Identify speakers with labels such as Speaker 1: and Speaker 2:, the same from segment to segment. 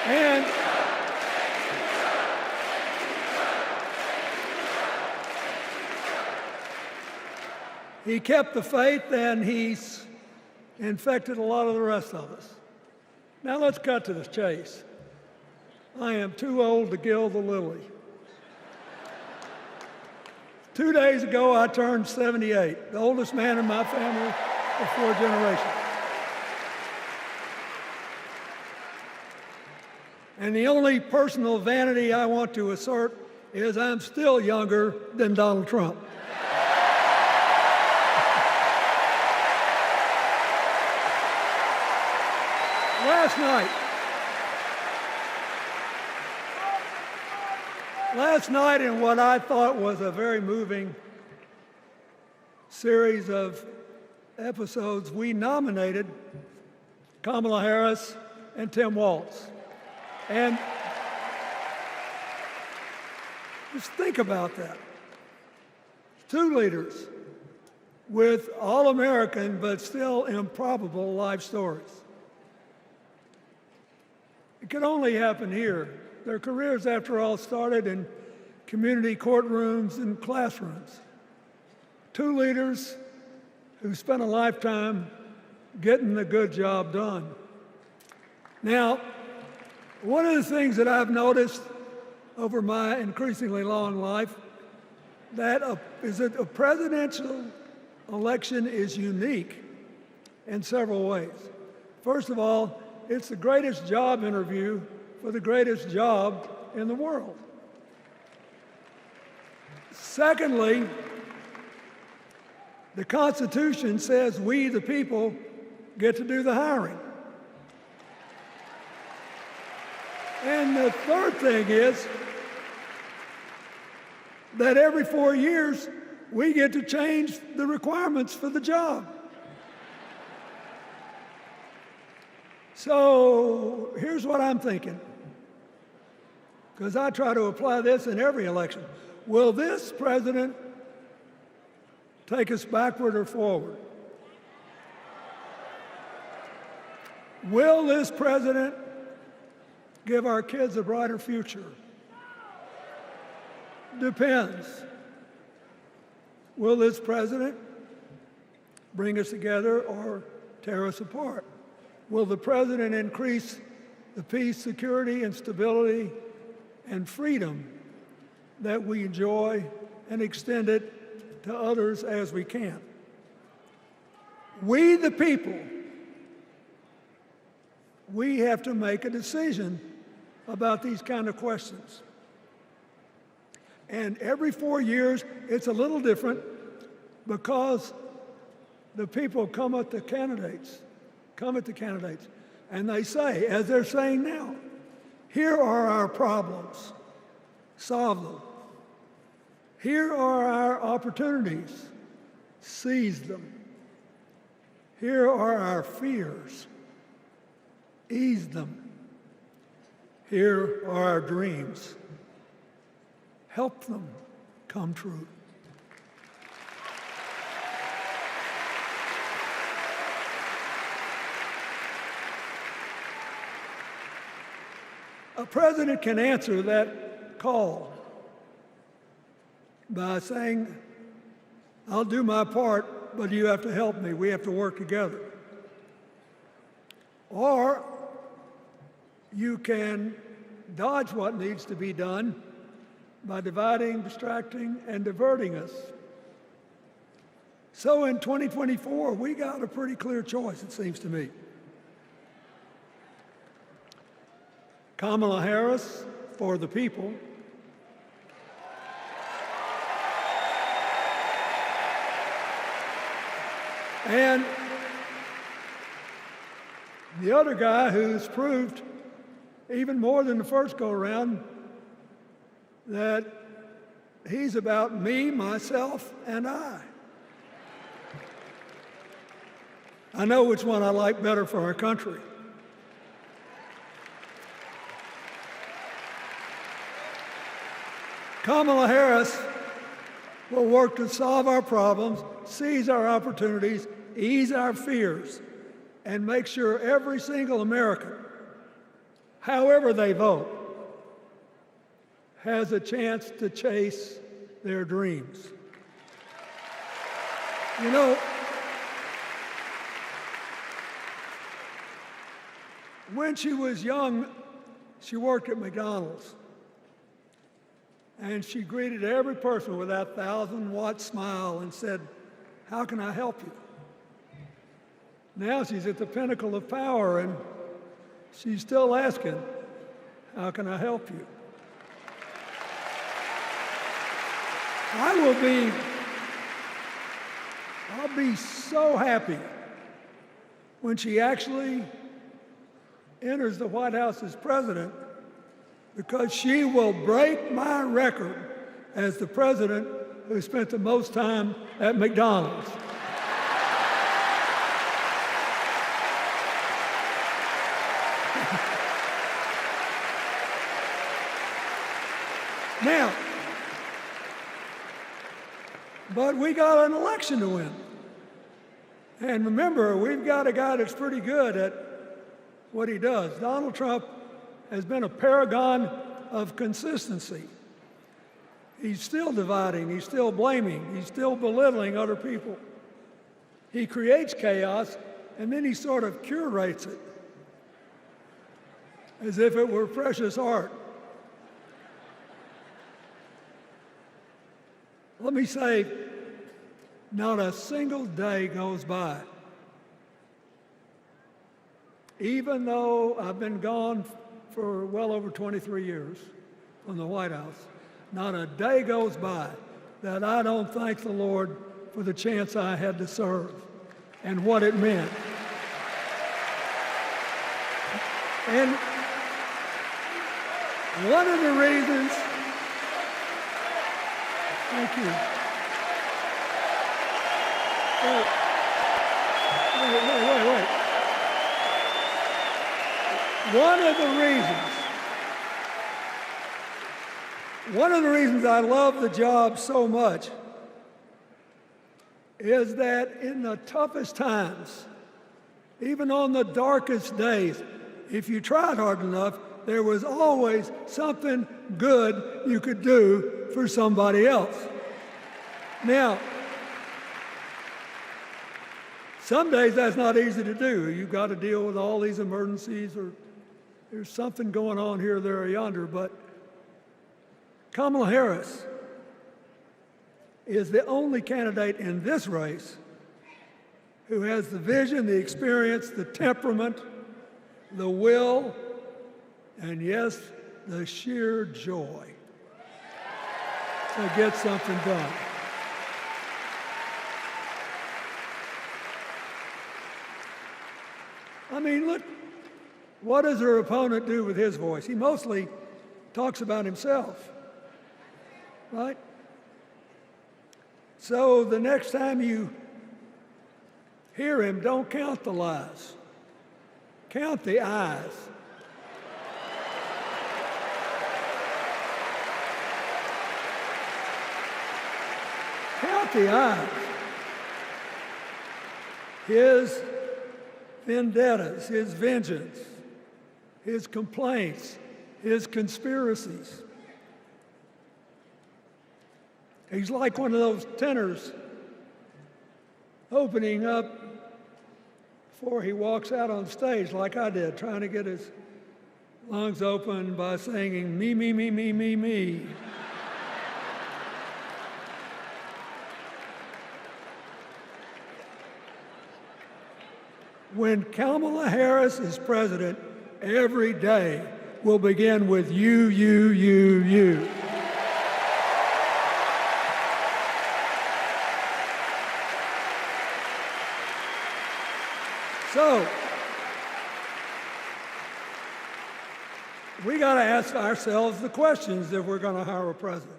Speaker 1: And he kept the faith, and he's infected a lot of the rest of us. Now let's cut to the chase. I am too old to gild the lily. 2 days ago, I turned 78, the oldest man in my family of 4 generations. And the only personal vanity I want to assert is I'm still younger than Donald Trump. Last night, in what I thought was a very moving series of episodes, we nominated Kamala Harris and Tim Walz. And just think about that. 2 leaders with all-American but still improbable life stories. It could only happen here. Their careers, after all, started in community courtrooms and classrooms. 2 leaders who spent a lifetime getting the good job done. Now, one of the things that I've noticed over my increasingly long life is that a presidential election is unique in several ways. First of all, it's the greatest job interview for the greatest job in the world. Secondly, the Constitution says we, the people, get to do the hiring. And the third thing is that every 4 years, we get to change the requirements for the job. So here's what I'm thinking, because I try to apply this in every election. Will this president take us backward or forward? Will this president give our kids a brighter future? Depends. Will this president bring us together or tear us apart? Will the president increase the peace, security, and stability and freedom that we enjoy and extend it to others as we can? We, the people, we have to make a decision about these kind of questions. And every 4 years, it's a little different because the people come at the candidates, and they say, as they're saying now, here are our problems, solve them. Here are our opportunities, seize them. Here are our fears, ease them. Here are our dreams, help them come true. A president can answer that call by saying, I'll do my part, but you have to help me. We have to work together. Or you can dodge what needs to be done by dividing, distracting, and diverting us. So in 2024, we got a pretty clear choice, it seems to me. Kamala Harris for the people, and the other guy who's proved even more than the first go-around that he's about me, myself, and I. I know which one I like better for our country. Kamala Harris will work to solve our problems, seize our opportunities, ease our fears, and make sure every single American however they vote, has a chance to chase their dreams. You know, when she was young, she worked at McDonald's. And she greeted every person with that 1,000-watt smile and said, "How can I help you?" Now she's at the pinnacle of power, and she's still asking, "How can I help you?" I'll be so happy when she actually enters the White House as president, because she will break my record as the president who spent the most time at McDonald's. Now, but we got an election to win. And remember, we've got a guy that's pretty good at what he does. Donald Trump has been a paragon of consistency. He's still dividing, he's still blaming, he's still belittling other people. He creates chaos, and then he sort of curates it as if it were precious art. Let me say, not a single day goes by, even though I've been gone for well over 23 years from the White House, not a day goes by that I don't thank the Lord for the chance I had to serve and what it meant. And one of the reasons, thank you. Wait. One of the reasons I love the job so much is that in the toughest times, even on the darkest days, if you tried hard enough, there was always something good you could do for somebody else. Now, some days that's not easy to do. You've got to deal with all these emergencies, or there's something going on here, there, or yonder. But Kamala Harris is the only candidate in this race who has the vision, the experience, the temperament, the will, and yes, the sheer joy to get something done. I mean, look, what does her opponent do with his voice? He mostly talks about himself, right? So the next time you hear him, don't count the lies. Count the eyes. Count the eyes. His vendettas, his vengeance, his complaints, his conspiracies. He's like one of those tenors opening up before he walks out on stage, like I did, trying to get his lungs open by singing, "Me, me, me, me, me, me." When Kamala Harris is president, every day will begin with you, you, you, you. So, we got to ask ourselves the questions if we're going to hire a president.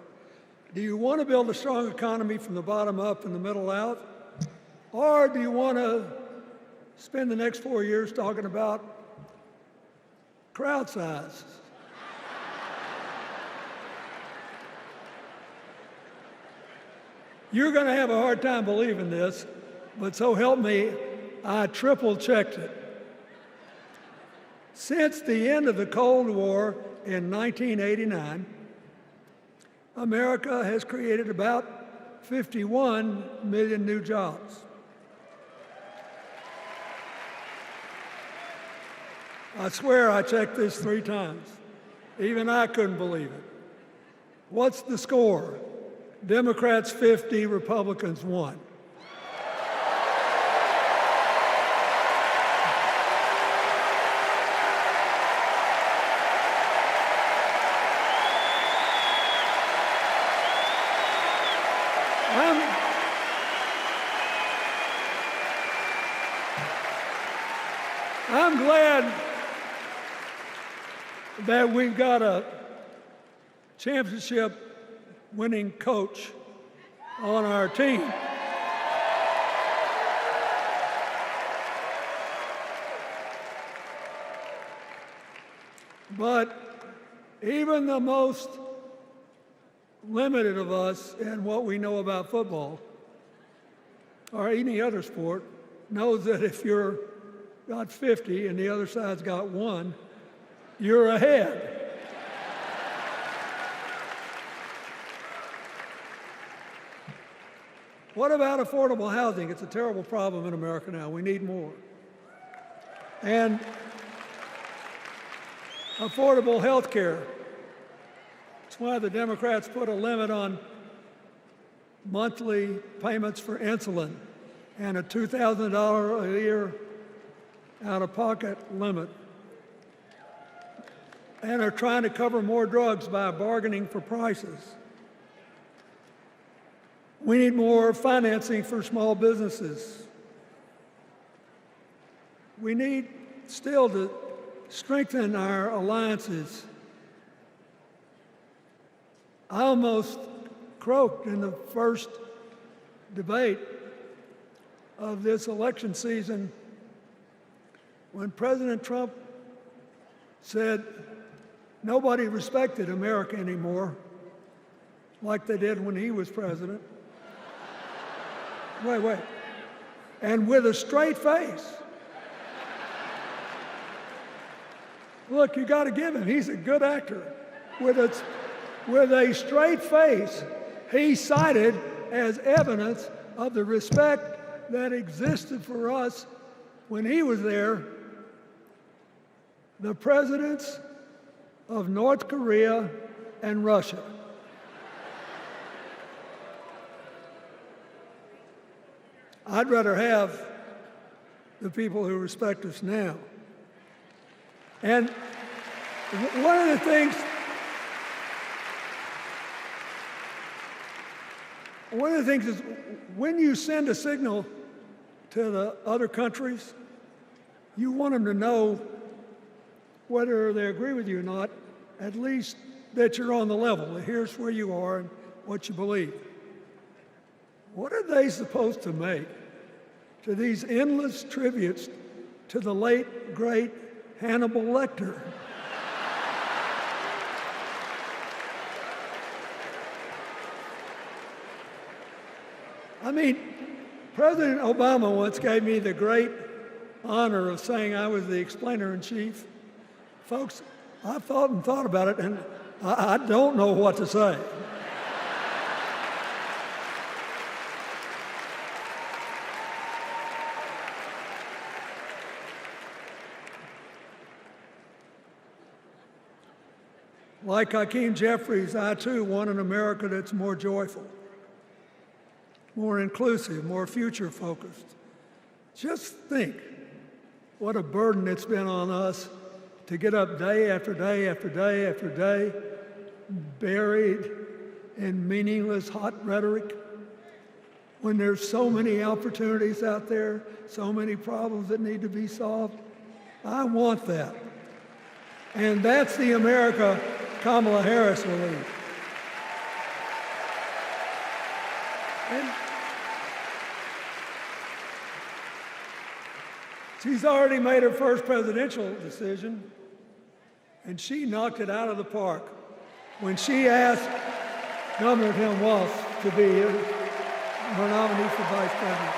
Speaker 1: Do you want to build a strong economy from the bottom up and the middle out? Or do you want to spend the next 4 years talking about crowd size? You're going to have a hard time believing this, but so help me, I triple-checked it. Since the end of the Cold War in 1989, America has created about 51 million new jobs. I swear I checked this 3 times. Even I couldn't believe it. What's the score? Democrats 50, Republicans 1. I'm glad that we've got a championship-winning coach on our team. But even the most limited of us in what we know about football or any other sport knows that if you're got 50 and the other side's got 1, you're ahead. What about affordable housing? It's a terrible problem in America now. We need more. And affordable health care. That's why the Democrats put a limit on monthly payments for insulin and a $2,000 a year out-of-pocket limit, and are trying to cover more drugs by bargaining for prices. We need more financing for small businesses. We need still to strengthen our alliances. I almost croaked in the first debate of this election season when President Trump said nobody respected America anymore like they did when he was president. Wait. And with a straight face. Look, you got to give him. He's a good actor. With a straight face, he cited as evidence of the respect that existed for us when he was there the presidents of North Korea and Russia. I'd rather have the people who respect us now. And one of the things is when you send a signal to the other countries, you want them to know whether they agree with you or not, at least that you're on the level. Here's where you are and what you believe. What are they supposed to make to these endless tributes to the late, great Hannibal Lecter? I mean, President Obama once gave me the great honor of saying I was the explainer-in-chief. Folks, I've thought about it, and I don't know what to say. Like Hakeem Jeffries, I too want an America that's more joyful, more inclusive, more future-focused. Just think what a burden it's been on us to get up day after day after day after day, buried in meaningless hot rhetoric, when there's so many opportunities out there, so many problems that need to be solved. I want that. And that's the America Kamala Harris will lead. And she's already made her first presidential decision, and she knocked it out of the park when she asked Governor Tim Walz to be her nominee for vice president.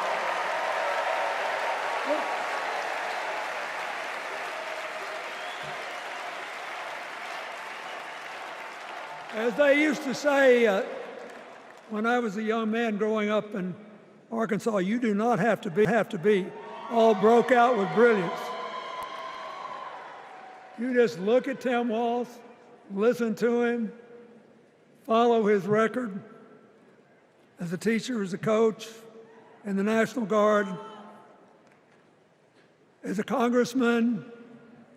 Speaker 1: As they used to say when I was a young man growing up in Arkansas, you do not have to be all broke out with brilliance. You just look at Tim Walz, listen to him, follow his record as a teacher, as a coach, in the National Guard, as a congressman,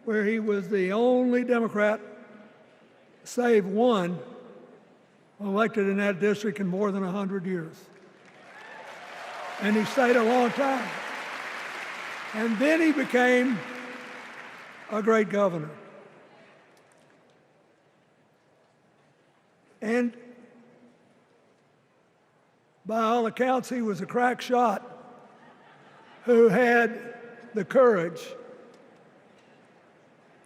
Speaker 1: where he was the only Democrat, save one, elected in that district in more than 100 years. And he stayed a long time. And then he became a great governor. And by all accounts, he was a crack shot who had the courage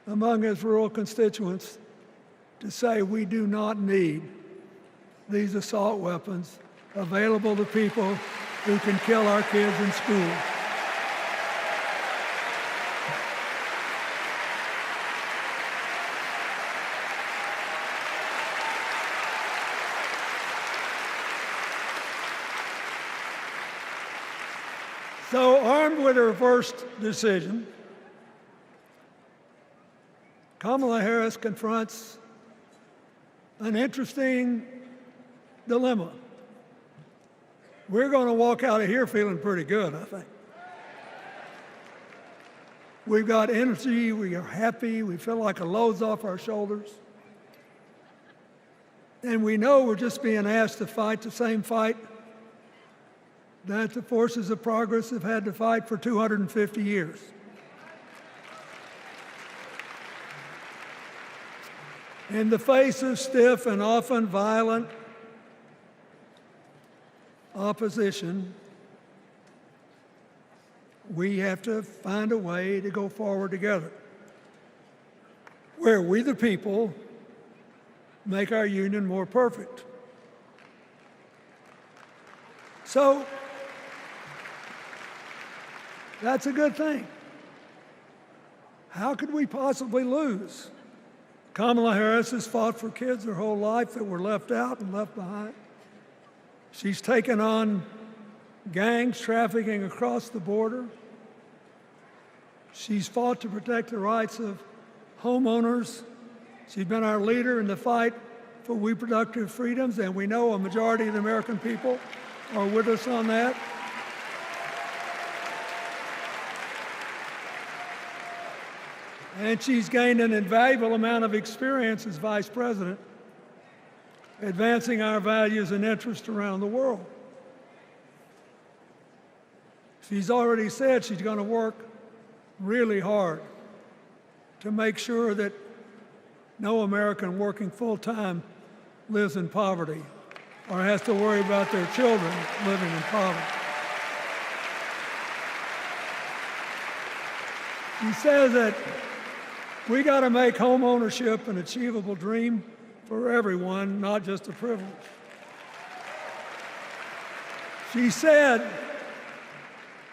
Speaker 1: among his rural constituents to say, we do not need these assault weapons available to people who can kill our kids in school. So, armed with her first decision, Kamala Harris confronts an interesting dilemma. We're going to walk out of here feeling pretty good, I think. We've got energy, we are happy, we feel like a load's off our shoulders. And we know we're just being asked to fight the same fight that the forces of progress have had to fight for 250 years. In the face of stiff and often violent opposition, we have to find a way to go forward together, where we, the people, make our union more perfect. So, that's a good thing. How could we possibly lose? Kamala Harris has fought for kids her whole life that were left out and left behind. She's taken on gangs trafficking across the border. She's fought to protect the rights of homeowners. She's been our leader in the fight for reproductive freedoms, and we know a majority of the American people are with us on that. And she's gained an invaluable amount of experience as vice president, advancing our values and interests around the world. She's already said she's going to work really hard to make sure that no American working full-time lives in poverty or has to worry about their children living in poverty. She says that we got to make home ownership an achievable dream for everyone, not just a privilege. She said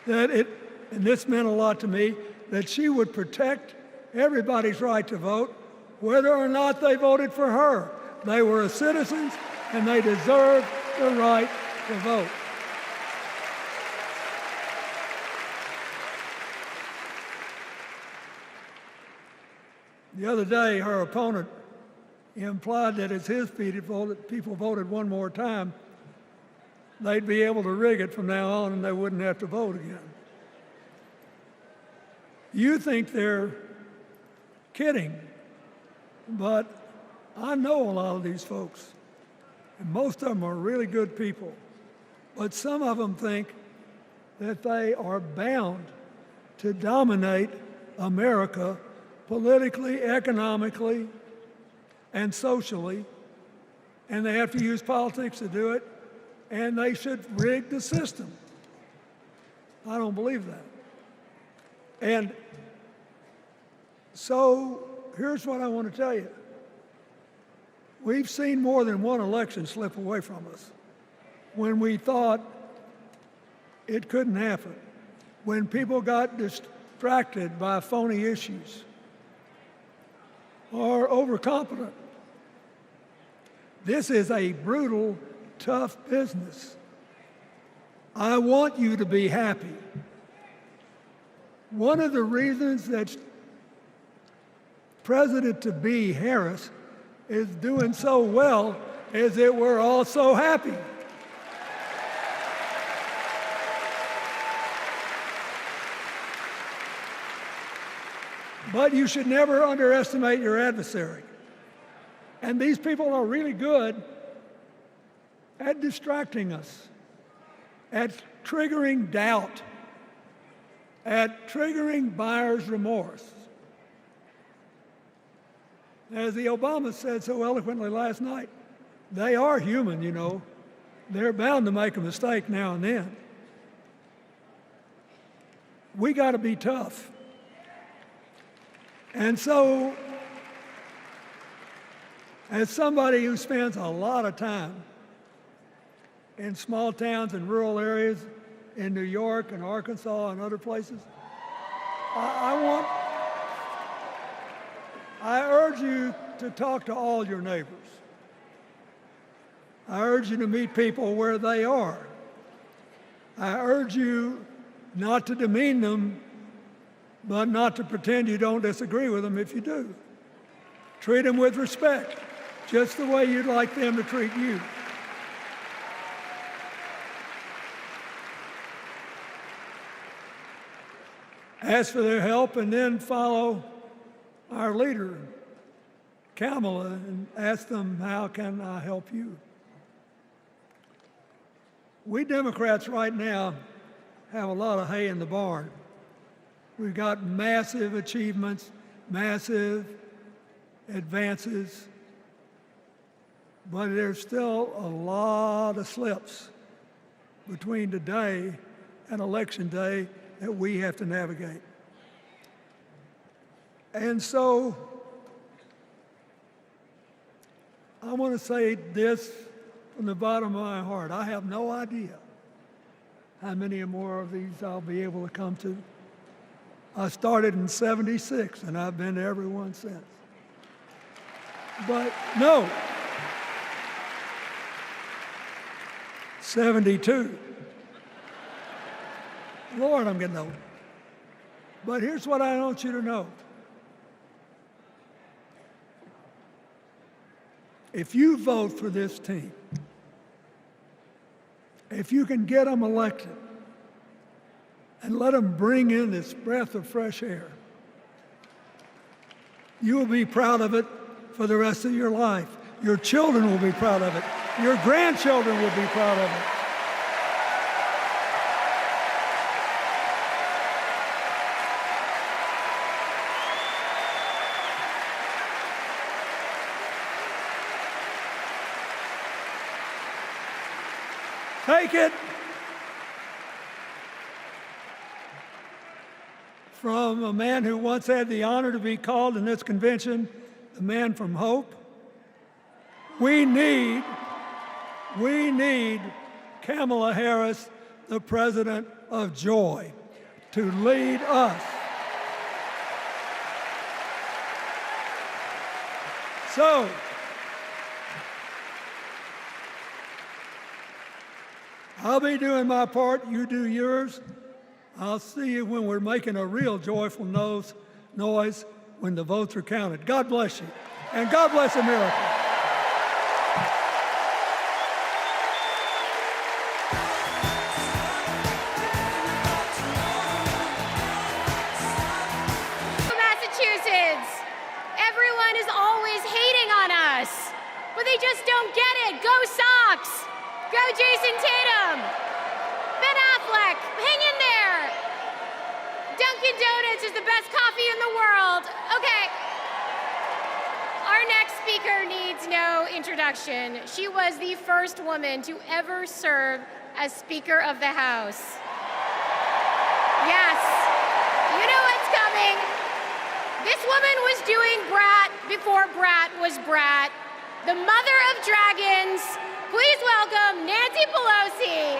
Speaker 1: that and this meant a lot to me, that she would protect everybody's right to vote, whether or not they voted for her. They were citizens and they deserved the right to vote. The other day, her opponent implied that as his people voted one more time, they'd be able to rig it from now on and they wouldn't have to vote again. You think they're kidding, but I know a lot of these folks, and most of them are really good people, but some of them think that they are bound to dominate America politically, economically, and socially, and they have to use politics to do it, and they should rig the system. I don't believe that. And so here's what I want to tell you. We've seen more than one election slip away from us when we thought it couldn't happen, when people got distracted by phony issues or overconfident. This is a brutal, tough business. I want you to be happy. One of the reasons that President-to-be Harris is doing so well is that we're all so happy. But you should never underestimate your adversary. And these people are really good at distracting us, at triggering doubt, at triggering buyer's remorse. As the Obama said so eloquently last night, they are human, you know. They're bound to make a mistake now and then. We got to be tough. And so, as somebody who spends a lot of time in small towns and rural areas in New York and Arkansas and other places, I urge you to talk to all your neighbors. I urge you to meet people where they are. I urge you not to demean them, but not to pretend you don't disagree with them if you do. Treat them with respect, just the way you'd like them to treat you. Ask for their help and then follow our leader, Kamala, and ask them, how can I help you? We Democrats right now have a lot of hay in the barn. We've got massive achievements, massive advances, but there's still a lot of slips between today and Election Day that we have to navigate. And so I want to say this from the bottom of my heart. I have no idea how many more of these I'll be able to come to. I started in '76, and I've been to every one since. But no, 72. Lord, I'm getting old. But here's what I want you to know. If you vote for this team, if you can get them elected and let them bring in this breath of fresh air, you will be proud of it for the rest of your life. Your children will be proud of it. Your grandchildren will be proud of it. Take it from a man who once had the honor to be called in this convention the man from hope. We need Kamala Harris, the president of joy, to lead us. So, I'll be doing my part, you do yours. I'll see you when we're making a real joyful noise when the votes are counted. God bless you, and God bless America.
Speaker 2: Massachusetts, everyone is always hating on us, but they just don't get it. Go Sox! Go Jason Tatum! Ben Affleck, hang in there! Dunkin' Donuts is the best coffee in the world. Okay. Our next speaker needs no introduction. She was the first woman to ever serve as Speaker of the House. Yes, you know what's coming. This woman was doing Brat before Brat was Brat. The mother of dragons. Please welcome Nancy Pelosi.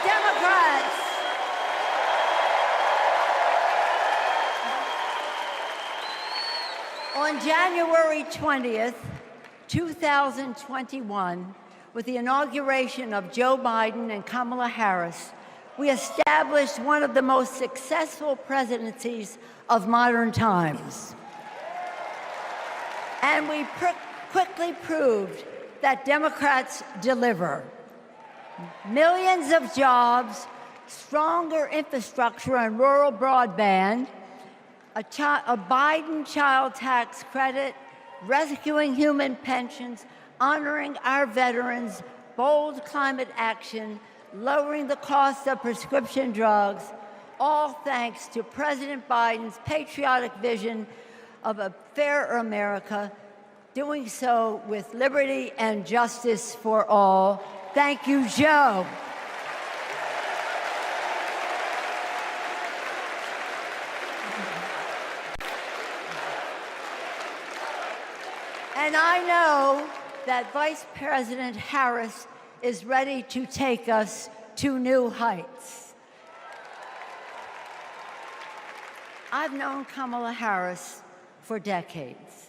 Speaker 3: Democrats. On January 20th, 2021, with the inauguration of Joe Biden and Kamala Harris, we established one of the most successful presidencies of modern times. And we quickly proved that Democrats deliver. Millions of jobs, stronger infrastructure and rural broadband, a Biden child tax credit, rescuing human pensions, honoring our veterans, bold climate action, lowering the cost of prescription drugs, all thanks to President Biden's patriotic vision of a fairer America, doing so with liberty and justice for all. Thank you, Joe. And I know that Vice President Harris is ready to take us to new heights. I've known Kamala Harris for decades.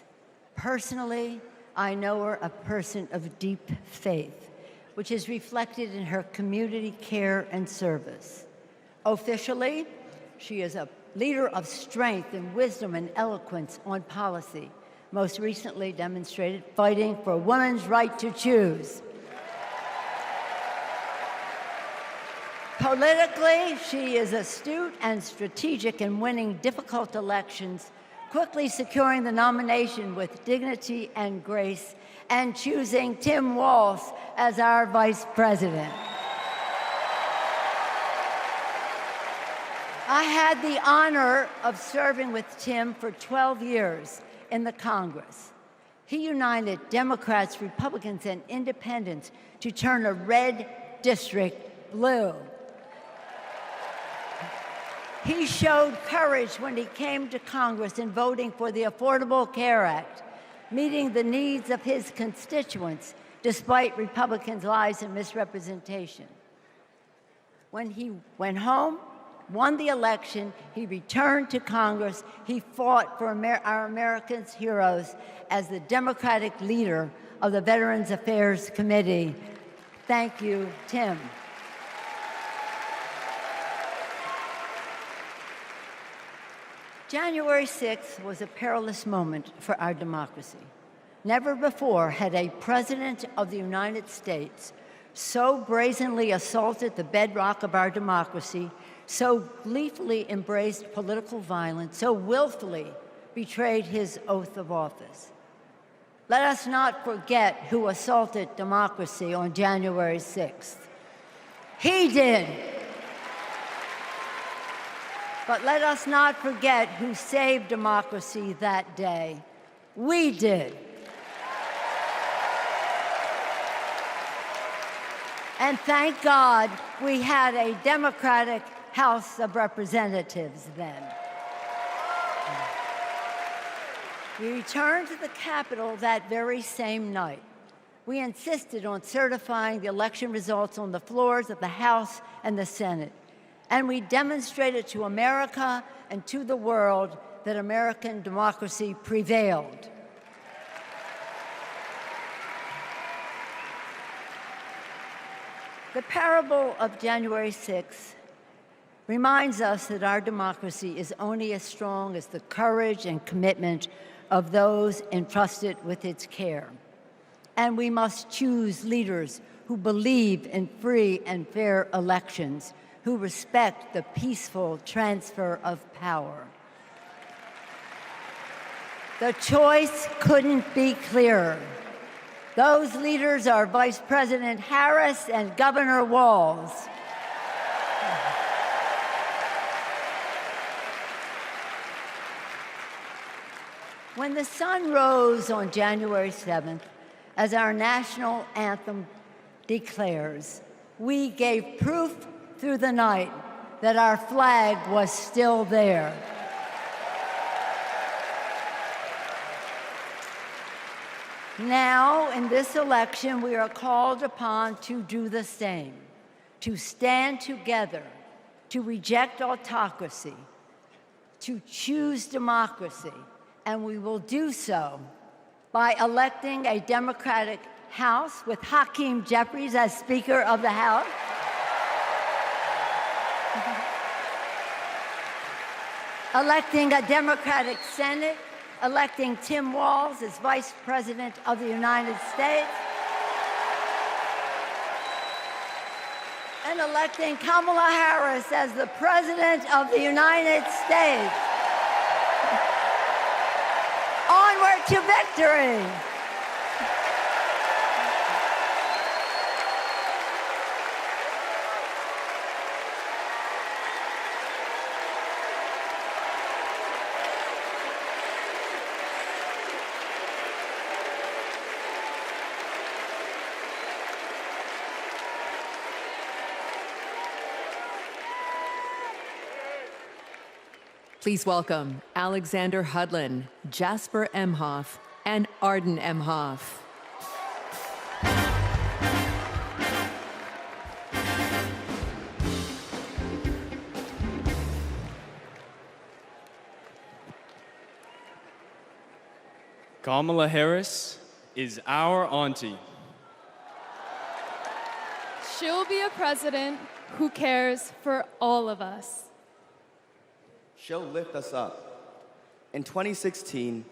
Speaker 3: Personally, I know her a person of deep faith, which is reflected in her community care and service. Officially, she is a leader of strength and wisdom and eloquence on policy, most recently demonstrated fighting for women's right to choose. Politically, she is astute and strategic in winning difficult elections, quickly securing the nomination with dignity and grace, and choosing Tim Walz as our vice president. I had the honor of serving with Tim for 12 years in the Congress. He united Democrats, Republicans, and independents to turn a red district blue. He showed courage when he came to Congress in voting for the Affordable Care Act, meeting the needs of his constituents despite Republicans' lies and misrepresentation. When he went home, won the election, he returned to Congress. He fought for our Americans' heroes as the Democratic leader of the Veterans Affairs Committee. Thank you, Tim. January 6th was a perilous moment for our democracy. Never before had a president of the United States so brazenly assaulted the bedrock of our democracy, so gleefully embraced political violence, so willfully betrayed his oath of office. Let us not forget who assaulted democracy on January 6th. He did. But let us not forget who saved democracy that day. We did. And thank God we had a Democratic House of Representatives then. We returned to the Capitol that very same night. We insisted on certifying the election results on the floors of the House and the Senate. And we demonstrated to America and to the world that American democracy prevailed. The parable of January 6th reminds us that our democracy is only as strong as the courage and commitment of those entrusted with its care. And we must choose leaders who believe in free and fair elections, who respect the peaceful transfer of power. The choice couldn't be clearer. Those leaders are Vice President Harris and Governor Walz. When the sun rose on January 7th, as our national anthem declares, we gave proof through the night that our flag was still there. Now, in this election, we are called upon to do the same, to stand together, to reject autocracy, to choose democracy, and we will do so by electing a Democratic House with Hakeem Jeffries as Speaker of the House, electing a Democratic Senate, electing Tim Walz as Vice President of the United States, and electing Kamala Harris as the President of the United States. Onward to victory!
Speaker 4: Please welcome Alexander Hudlin, Jasper Emhoff, and Arden Emhoff.
Speaker 5: Kamala Harris is our auntie.
Speaker 6: She'll be a president who cares for all of us.
Speaker 7: She'll lift us up. In 2016,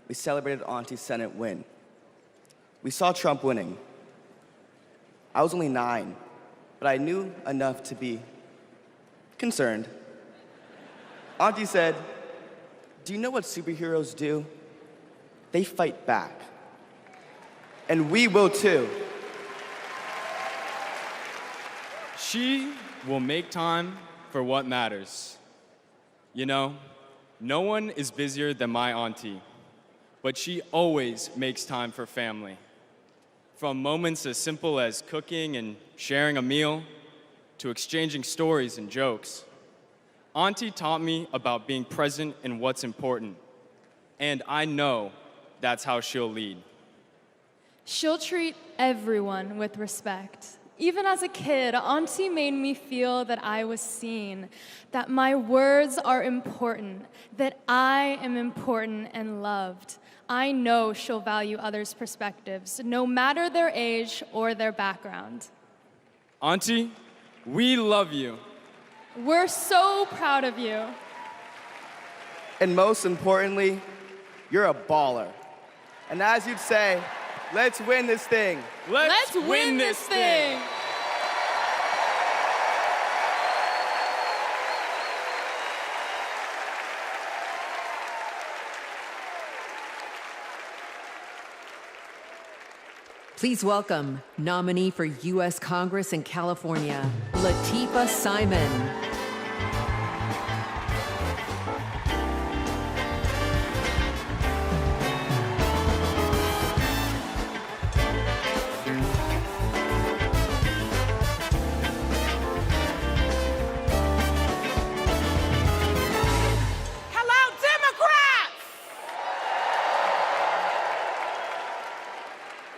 Speaker 7: we celebrated Auntie's Senate win. We saw Trump winning. I was only 9, but I knew enough to be concerned. Auntie said, "Do you know what superheroes do? They fight back. And we will too."
Speaker 5: She will make time for what matters. You know, no one is busier than my auntie, but she always makes time for family. From moments as simple as cooking and sharing a meal, to exchanging stories and jokes. Auntie taught me about being present in what's important, and I know that's how she'll lead.
Speaker 6: She'll treat everyone with respect. Even as a kid, Auntie made me feel that I was seen, that my words are important, that I am important and loved. I know she'll value others' perspectives, no matter their age or their background.
Speaker 5: Auntie, we love you.
Speaker 6: We're so proud of you.
Speaker 7: And most importantly, you're a baller. And as you'd say, let's win this thing.
Speaker 5: Let's win this thing.
Speaker 4: Please welcome nominee for U.S. Congress in California, Latifah Simon.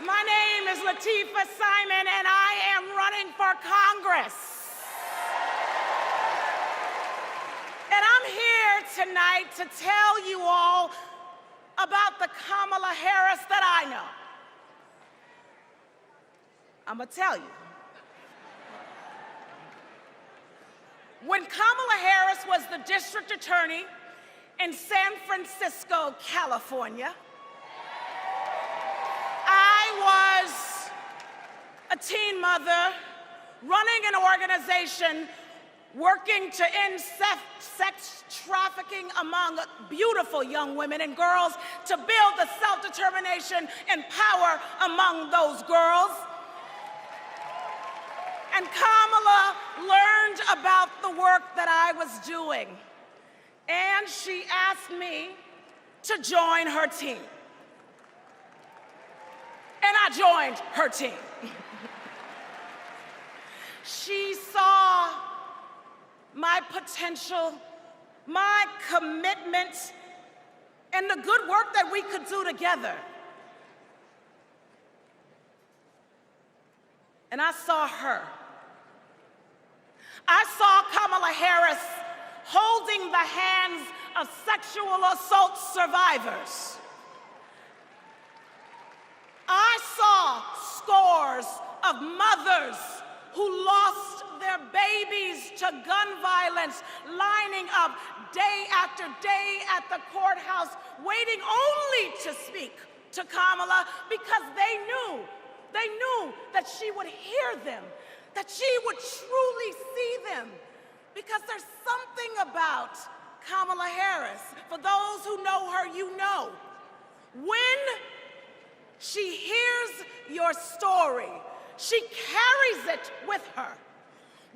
Speaker 8: My name is Latifah Simon, and I am running for Congress. And I'm here tonight to tell you all about the Kamala Harris that I know. I'm gonna tell you. When Kamala Harris was the district attorney in San Francisco, California, I was a teen mother running an organization working to end sex trafficking among beautiful young women and girls, to build the self-determination and power among those girls. And Kamala learned about the work that I was doing, and she asked me to join her team. And I joined her team. She saw my potential, my commitment, and the good work that we could do together. And I saw her I saw Kamala Harris holding the hands of sexual assault survivors. I saw scores of mothers who lost their babies to gun violence, lining up day after day at the courthouse, waiting only to speak to Kamala because they knew that she would hear them, that she would truly see them. Because there's something about Kamala Harris. For those who know her, you know. When she hears your story, she carries it with her.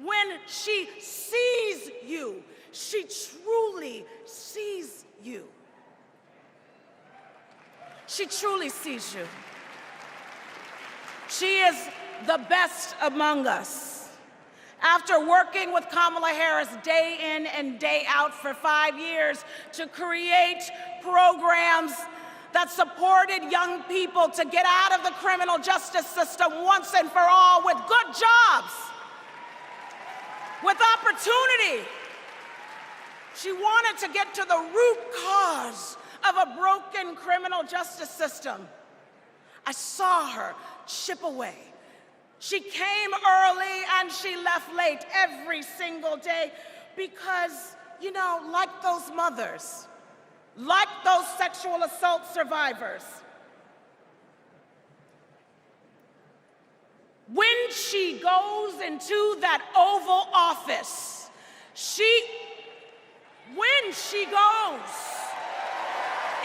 Speaker 8: When she sees you, she truly sees you. She truly sees you. She is the best among us. After working with Kamala Harris day in and day out for 5 years to create programs that supported young people to get out of the criminal justice system once and for all with good jobs, with opportunity. She wanted to get to the root cause of a broken criminal justice system. I saw her chip away. She came early and she left late every single day because, you know, like those mothers, like those sexual assault survivors, when she goes into that Oval Office, when she goes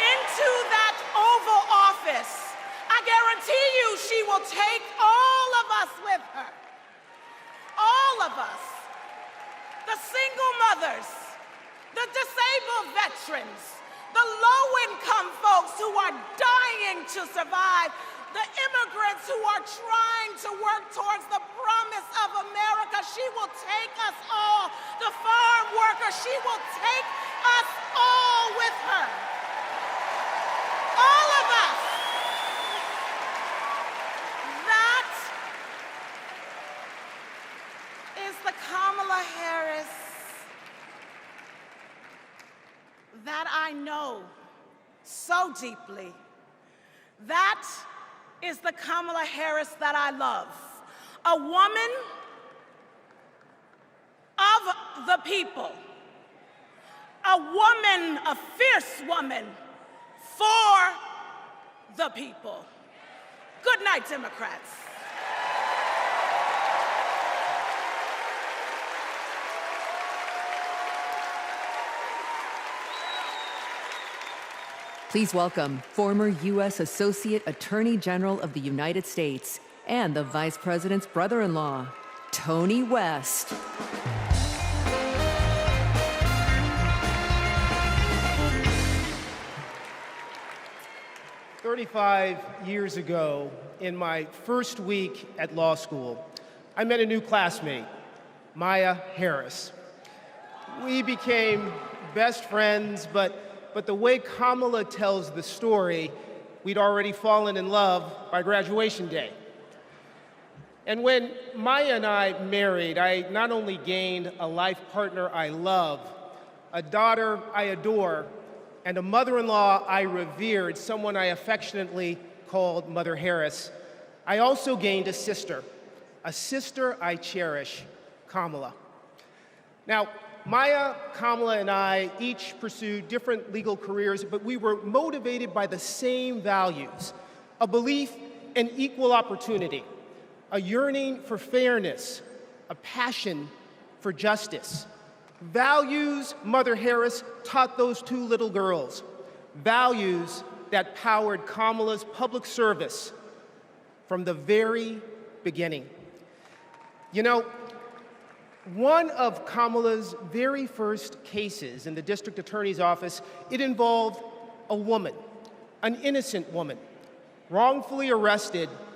Speaker 8: into that Oval Office, I guarantee you she will take all of us with her. All of us. The single mothers, the disabled veterans, the low-income folks who are dying to survive, the immigrants who are trying to work towards the promise of America. She will take us all. The farm workers, she will take us all with her. All of us. That is the Kamala Harris that I know so deeply. That is the Kamala Harris that I love. A woman of the people. A woman, a fierce woman for the people. Good night, Democrats.
Speaker 4: Please welcome former U.S. Associate Attorney General of the United States and the Vice President's brother-in-law, Tony West.
Speaker 9: "35 years ago, in my first week at law school, I met a new classmate, Maya Harris. We became best friends, but the way Kamala tells the story, we'd already fallen in love by graduation day. And when Maya and I married, I not only gained a life partner I love, a daughter I adore, and a mother-in-law I revered, someone I affectionately called Mother Harris, I also gained a sister I cherish, Kamala. Now, Maya, Kamala, and I each pursued different legal careers, but we were motivated by the same values: a belief in equal opportunity, a yearning for fairness, a passion for justice. Values Mother Harris taught those two little girls, values that powered Kamala's public service from the very beginning. You know, one of Kamala's very first cases in the district attorney's office, it involved a woman, an innocent woman, wrongfully arrested